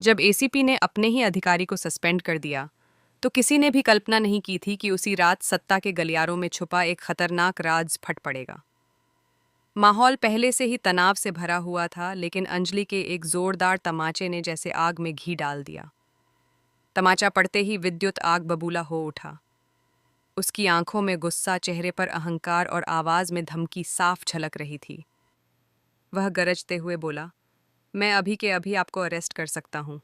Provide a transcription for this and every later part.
जब एसीपी ने अपने ही अधिकारी को सस्पेंड कर दिया, तो किसी ने भी कल्पना नहीं की थी कि उसी रात सत्ता के गलियारों में छुपा एक खतरनाक राज फट पड़ेगा। माहौल पहले से ही तनाव से भरा हुआ था, लेकिन अंजलि के एक जोरदार तमाचे ने जैसे आग में घी डाल दिया। तमाचा पड़ते ही विद्युत आग बबूला हो उठा। उसकी आंखों में गुस्सा, चेहरे पर अहंकार और आवाज में धमकी साफ झलक रही थी। वह गरजते हुए बोला, मैं अभी के अभी आपको अरेस्ट कर सकता हूं।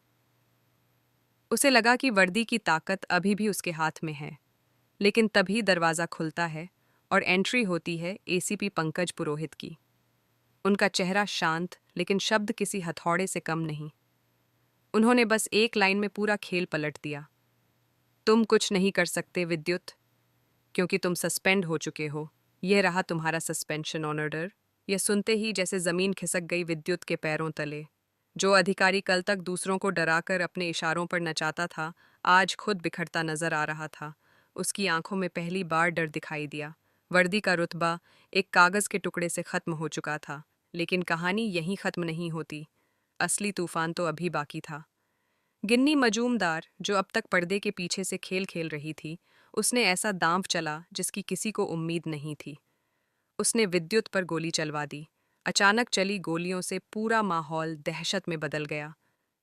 उसे लगा कि वर्दी की ताकत अभी भी उसके हाथ में है, लेकिन तभी दरवाज़ा खुलता है और एंट्री होती है एसीपी पंकज पुरोहित की। उनका चेहरा शांत, लेकिन शब्द किसी हथौड़े से कम नहीं। उन्होंने बस एक लाइन में पूरा खेल पलट दिया। तुम कुछ नहीं कर सकते विद्युत, क्योंकि तुम सस्पेंड हो चुके हो। यह रहा तुम्हारा सस्पेंशन ऑर्डर। यह सुनते ही जैसे जमीन खिसक गई विद्युत के पैरों तले। जो अधिकारी कल तक दूसरों को डराकर अपने इशारों पर नचाता था, आज खुद बिखरता नजर आ रहा था। उसकी आंखों में पहली बार डर दिखाई दिया। वर्दी का रुतबा एक कागज के टुकड़े से खत्म हो चुका था, लेकिन कहानी यहीं खत्म नहीं होती। असली तूफान तो अभी बाकी था। गिन्नी मजूमदार, जो अब तक पर्दे के पीछे से खेल खेल रही थी, उसने ऐसा दांव चला जिसकी किसी को उम्मीद नहीं थी। उसने विद्युत पर गोली चलवा दी। अचानक चली गोलियों से पूरा माहौल दहशत में बदल गया।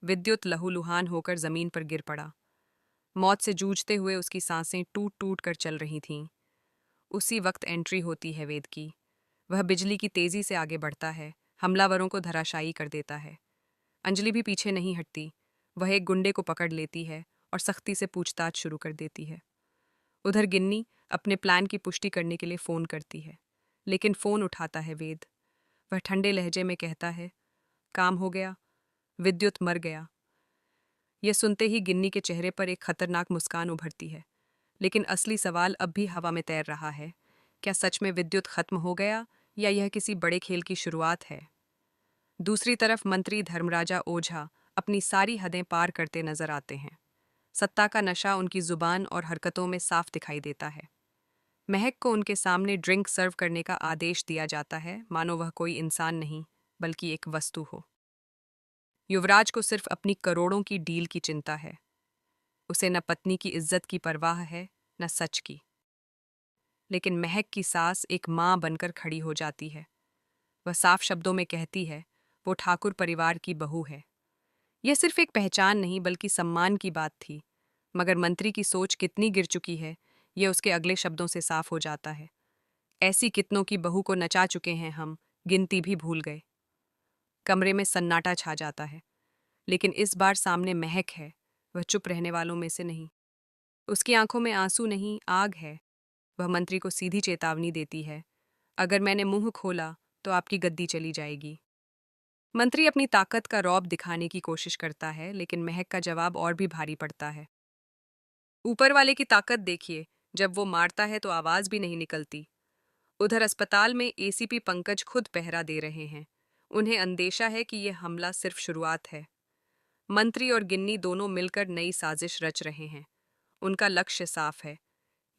विद्युत लहूलुहान होकर जमीन पर गिर पड़ा। मौत से जूझते हुए उसकी सांसें टूट टूट कर चल रही थीं। उसी वक्त एंट्री होती है वेद की। वह बिजली की तेजी से आगे बढ़ता है, हमलावरों को धराशायी कर देता है। अंजलि भी पीछे नहीं हटती। वह एक गुंडे को पकड़ लेती है और सख्ती से पूछताछ शुरू कर देती है। उधर गिन्नी अपने प्लान की पुष्टि करने के लिए फ़ोन करती है, लेकिन फ़ोन उठाता है वेद। वह ठंडे लहजे में कहता है, काम हो गया, विद्युत मर गया। यह सुनते ही गिन्नी के चेहरे पर एक खतरनाक मुस्कान उभरती है, लेकिन असली सवाल अब भी हवा में तैर रहा है। क्या सच में विद्युत खत्म हो गया, या यह किसी बड़े खेल की शुरुआत है? दूसरी तरफ मंत्री धर्मराजा ओझा अपनी सारी हदें पार करते नजर आते हैं। सत्ता का नशा उनकी जुबान और हरकतों में साफ दिखाई देता है। महक को उनके सामने ड्रिंक सर्व करने का आदेश दिया जाता है, मानो वह कोई इंसान नहीं, बल्कि एक वस्तु हो। युवराज को सिर्फ अपनी करोड़ों की डील की चिंता है। उसे न पत्नी की इज्जत की परवाह है, न सच की। लेकिन महक की सास एक माँ बनकर खड़ी हो जाती है। वह साफ शब्दों में कहती है, वो ठाकुर परिवार की बहू है। यह सिर्फ एक पहचान नहीं, बल्कि सम्मान की बात थी। मगर मंत्री की सोच कितनी गिर चुकी है, यह उसके अगले शब्दों से साफ हो जाता है। ऐसी कितनों की बहू को नचा चुके हैं हम, गिनती भी भूल गए। कमरे में सन्नाटा छा जाता है, लेकिन इस बार सामने महक है। वह चुप रहने वालों में से नहीं। उसकी आंखों में आंसू नहीं, आग है। वह मंत्री को सीधी चेतावनी देती है, अगर मैंने मुंह खोला तो आपकी गद्दी चली जाएगी। मंत्री अपनी ताकत का रौब दिखाने की कोशिश करता है, लेकिन महक का जवाब और भी भारी पड़ता है। ऊपर वाले की ताकत देखिए, जब वो मारता है तो आवाज भी नहीं निकलती। उधर अस्पताल में एसीपी पंकज खुद पहरा दे रहे हैं। उन्हें अंदेशा है कि यह हमला सिर्फ शुरुआत है। मंत्री और गिन्नी दोनों मिलकर नई साजिश रच रहे हैं। उनका लक्ष्य साफ है,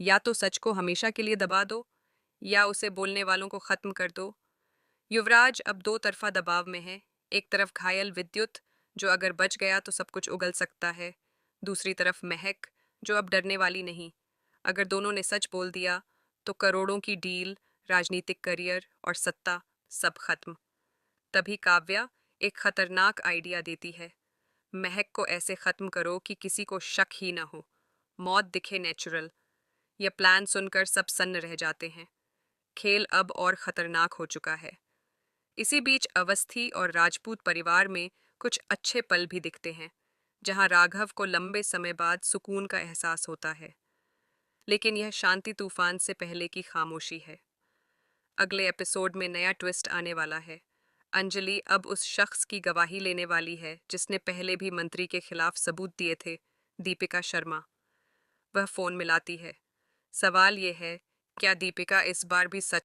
या तो सच को हमेशा के लिए दबा दो, या उसे बोलने वालों को खत्म कर दो। युवराज अब दो तरफा दबाव में है। एक तरफ घायल विद्युत, जो अगर बच गया तो सब कुछ उगल सकता है। दूसरी तरफ महक, जो अब डरने वाली नहीं। अगर दोनों ने सच बोल दिया तो करोड़ों की डील, राजनीतिक करियर और सत्ता, सब खत्म। तभी काव्या एक खतरनाक आइडिया देती है। महक को ऐसे खत्म करो कि किसी को शक ही न हो, मौत दिखे नेचुरल। यह प्लान सुनकर सब सन्न रह जाते हैं। खेल अब और खतरनाक हो चुका है। इसी बीच अवस्थी और राजपूत परिवार में कुछ अच्छे पल भी दिखते हैं, जहां राघव को लंबे समय बाद सुकून का एहसास होता है। लेकिन यह शांति तूफान से पहले की खामोशी है। अगले एपिसोड में नया ट्विस्ट आने वाला है। अंजलि अब उस शख्स की गवाही लेने वाली है जिसने पहले भी मंत्री के खिलाफ सबूत दिए थे, दीपिका शर्मा। वह फोन मिलाती है। सवाल यह है, क्या दीपिका इस बार भी सच